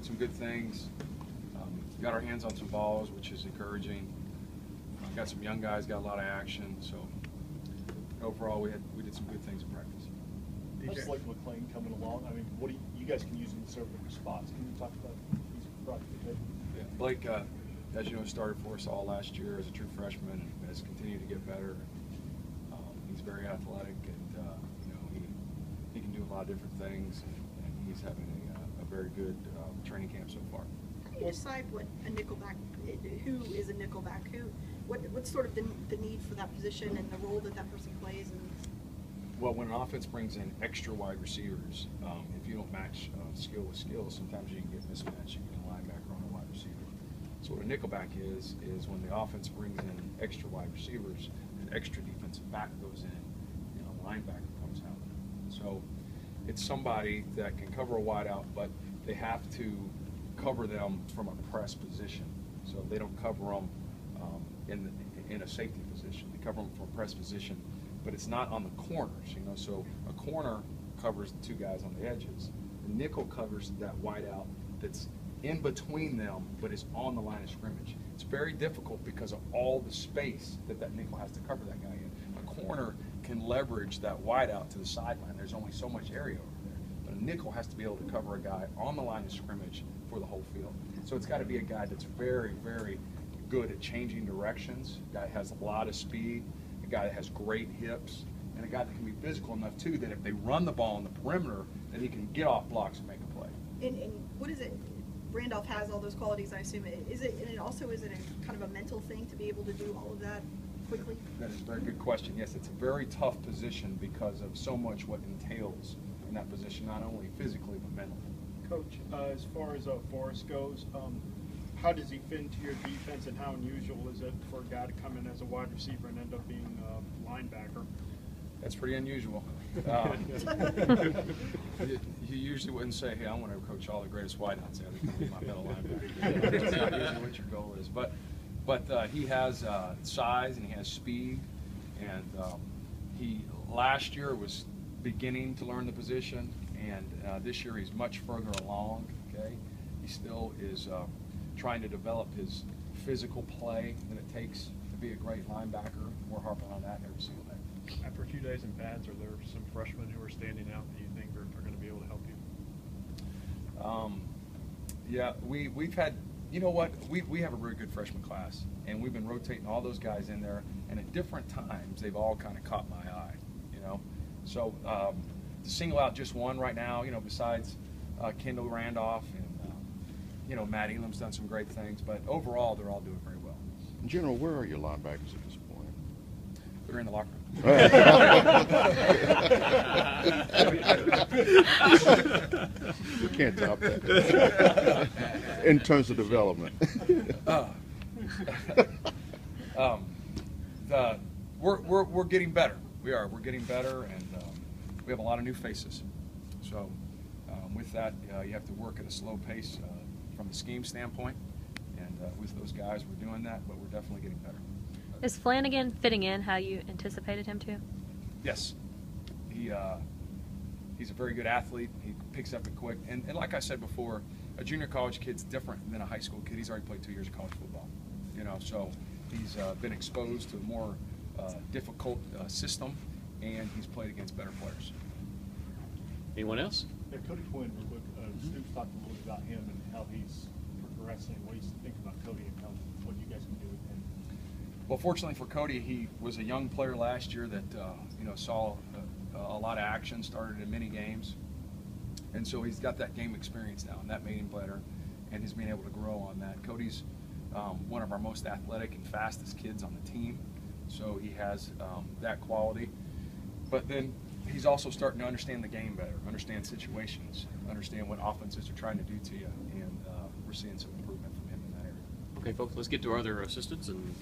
doing some good things. Got our hands on some balls, which is encouraging. Got some young guys, got a lot of action. So overall, we did some good things in practice. Just like McLean coming along, I mean, what do you guys can use in certain spots? Can you talk about these brought to the table? Yeah, Blake, as you know, started for us all last year as a true freshman and has continued to get better. He's very athletic, and you know, he can do a lot of different things, and he's having a very good training camp so far. How do you decide what a nickelback, who is a nickelback, what's sort of the need for that position and the role that that person plays? And well, when an offense brings in extra wide receivers, if you don't match skill with skill, sometimes you can get mismatched. You can get a linebacker on a wide receiver. So what a nickelback is when the offense brings in extra wide receivers, an extra defensive back goes in, and a linebacker comes out. So it's somebody that can cover a wideout, but they have to cover them from a press position. So they don't cover them in a safety position. They cover them from a press position, but it's not on the corners, you know. So a corner covers the two guys on the edges. The nickel covers that wideout that's in between them, but is on the line of scrimmage. It's very difficult because of all the space that nickel has to cover that guy in. A corner can leverage that wideout to the sideline. There's only so much area over there. But a nickel has to be able to cover a guy on the line of scrimmage for the whole field. So it's got to be a guy that's very, very good at changing directions, a guy that has a lot of speed, a guy that has great hips, and a guy that can be physical enough too that if they run the ball on the perimeter, that he can get off blocks and make a play. And what is it? Randolph has all those qualities, I assume. Is it a kind of a mental thing to be able to do all of that quickly? That is a very good question. Yes, it's a very tough position because of so much what entails in that position, not only physically but mentally. Coach, as far as Forrest goes, how does he fit into your defense, and how unusual is it for a guy to come in as a wide receiver and end up being a linebacker? That's pretty unusual. You usually wouldn't say, hey, I want to coach all the greatest wideouts there. They come be my middle linebacker. That's not usually what your goal is. But he has size and he has speed. And he last year was beginning to learn the position. And this year he's much further along. Okay, he still is trying to develop his physical play that it takes to be a great linebacker. We're harping on that every single day. After a few days in pads, are there some freshmen who are standing out that you think are going to be able to help you? Yeah, we've had, you know what, we have a very good freshman class, and we've been rotating all those guys in there, and at different times they've all kind of caught my eye, you know. So to single out just one right now, you know, besides Kendall Randolph and you know, Matt Elam's done some great things, but overall they're all doing very well. In general, where are your linebackers at this point? They're in the locker room. You can't top that. In terms of development. We're getting better. We're getting better, and we have a lot of new faces. So with that, you have to work at a slow pace from the scheme standpoint, and with those guys, we're doing that, but we're definitely getting better. Is Flanagan fitting in how you anticipated him to? Yes. He's a very good athlete. He picks up it quick. And like I said before, a junior college kid's different than a high school kid. He's already played 2 years of college football. You know, so he's been exposed to a more difficult system, and he's played against better players. Anyone else? Yeah, Cody Quinn, real quick. Stu's talked a little bit about him and how he's progressing. What do you think about Cody and what you guys can do with him? Well, fortunately for Cody, he was a young player last year that you know, saw a lot of action, started in many games, and so he's got that game experience now, and that made him better, and he's been able to grow on that. Cody's one of our most athletic and fastest kids on the team, so he has that quality. But then he's also starting to understand the game better, understand situations, understand what offenses are trying to do to you, and we're seeing some improvement from him in that area. Okay, folks, let's get to our other assistants and